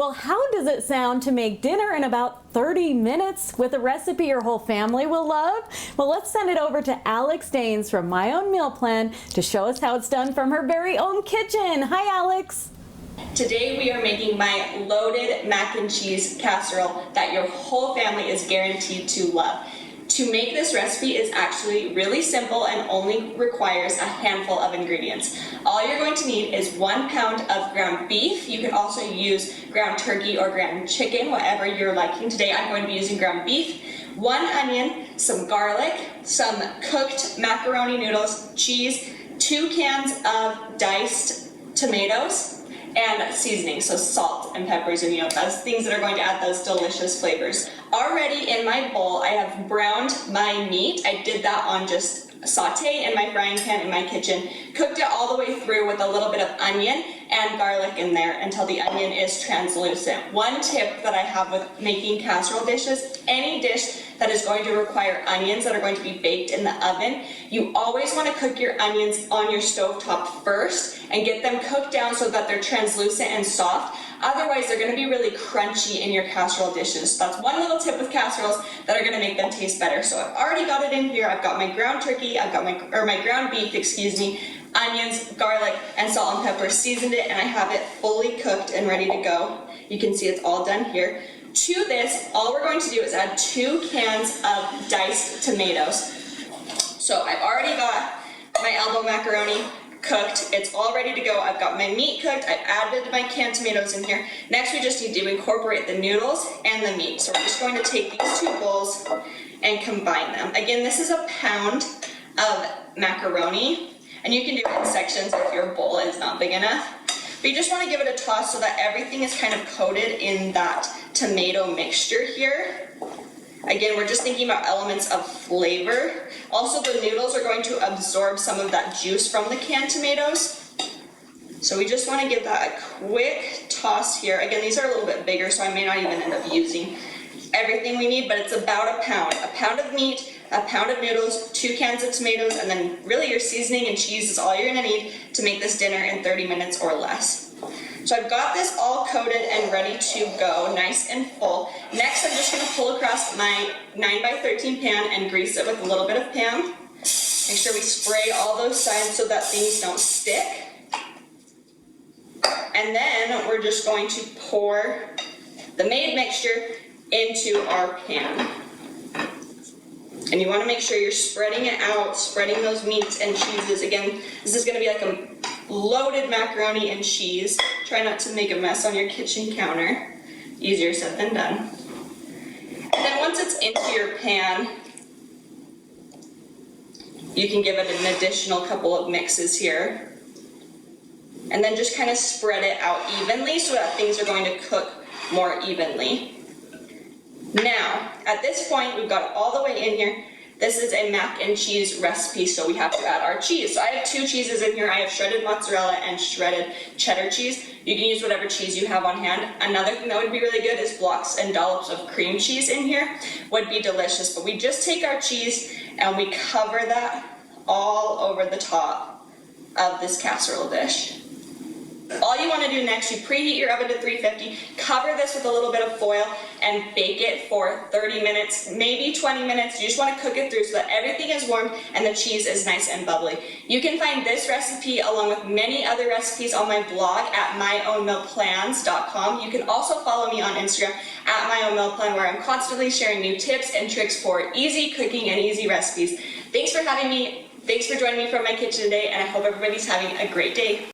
Well, how does it sound to make dinner in about 30 minutes with a recipe your whole family will love? Well, let's send it over to Alex Danes from My Own Meal Plan to show us how it's done from her very own kitchen. Hi, Alex. Today we are making my loaded mac and cheese casserole that your whole family is guaranteed to love. To make this recipe is actually really simple and only requires a handful of ingredients. All you're going to need is 1 pound of ground beef. You can also use ground turkey or ground chicken, whatever you're liking. Today I'm going to be using ground beef, 1 onion, some garlic, some cooked macaroni noodles, cheese, 2 cans of diced tomatoes, and seasoning, so salt and peppers, and those things that are going to add those delicious flavors. Already in my bowl, I have browned my meat. I did that on just saute in my frying pan in my kitchen, cooked it all the way through with a little bit of onion and garlic in there until the onion is translucent. One tip that I have with making casserole dishes, any dish that is going to require onions that are going to be baked in the oven, you always want to cook your onions on your stovetop first and get them cooked down so that they're translucent and soft. Otherwise, they're going to be really crunchy in your casserole dishes. So that's one little tip with casseroles that are going to make them taste better. So I've already got it in here. I've got my ground turkey, I've got my ground beef, onions, garlic, and salt and pepper, seasoned it, and I have it fully cooked and ready to go. You can see it's all done here. To this, all we're going to do is add 2 cans of diced tomatoes. So I've already got my elbow macaroni cooked. It's all ready to go. I've got my meat cooked. I've added my canned tomatoes in here. Next, we just need to incorporate the noodles and the meat. So we're just going to take these 2 bowls and combine them. Again, this is a pound of macaroni, and you can do it in sections if your bowl is not big enough. But you just want to give it a toss so that everything is kind of coated in that tomato mixture here. Again, we're just thinking about elements of flavor. Also, the noodles are going to absorb some of that juice from the canned tomatoes. So we just want to give that a quick toss here. Again, these are a little bit bigger, so I may not even end up using everything we need, but it's about a pound. A pound of meat, a pound of noodles, 2 cans of tomatoes, and then really your seasoning and cheese is all you're going to need to make this dinner in 30 minutes or less. So I've got this all coated and ready to go, nice and full. Next, I'm just going to pull across my 9x13 pan and grease it with a little bit of Pam. Make sure we spray all those sides so that things don't stick. And then we're just going to pour the made mixture into our pan. And you want to make sure you're spreading it out, spreading those meats and cheeses. Again, this is going to be like a loaded macaroni and cheese. Try not to make a mess on your kitchen counter. Easier said than done. And then once it's into your pan, you can give it an additional couple of mixes here. And then just kind of spread it out evenly so that things are going to cook more evenly. Now, at this point, we've got it all the way in here. This is a mac and cheese recipe, so we have to add our cheese. So I have 2 cheeses in here. I have shredded mozzarella and shredded cheddar cheese. You can use whatever cheese you have on hand. Another thing that would be really good is blocks and dollops of cream cheese in here. Would be delicious. But we just take our cheese and we cover that all over the top of this casserole dish. All you want to do next, you preheat your oven to 350, cover this with a little bit of foil, and bake it for 30 minutes, maybe 20 minutes. You just want to cook it through so that everything is warm and the cheese is nice and bubbly. You can find this recipe along with many other recipes on my blog at myownmealplans.com. You can also follow me on Instagram at myownmealplan, where I'm constantly sharing new tips and tricks for easy cooking and easy recipes. Thanks for having me. Thanks for joining me from my kitchen today, and I hope everybody's having a great day.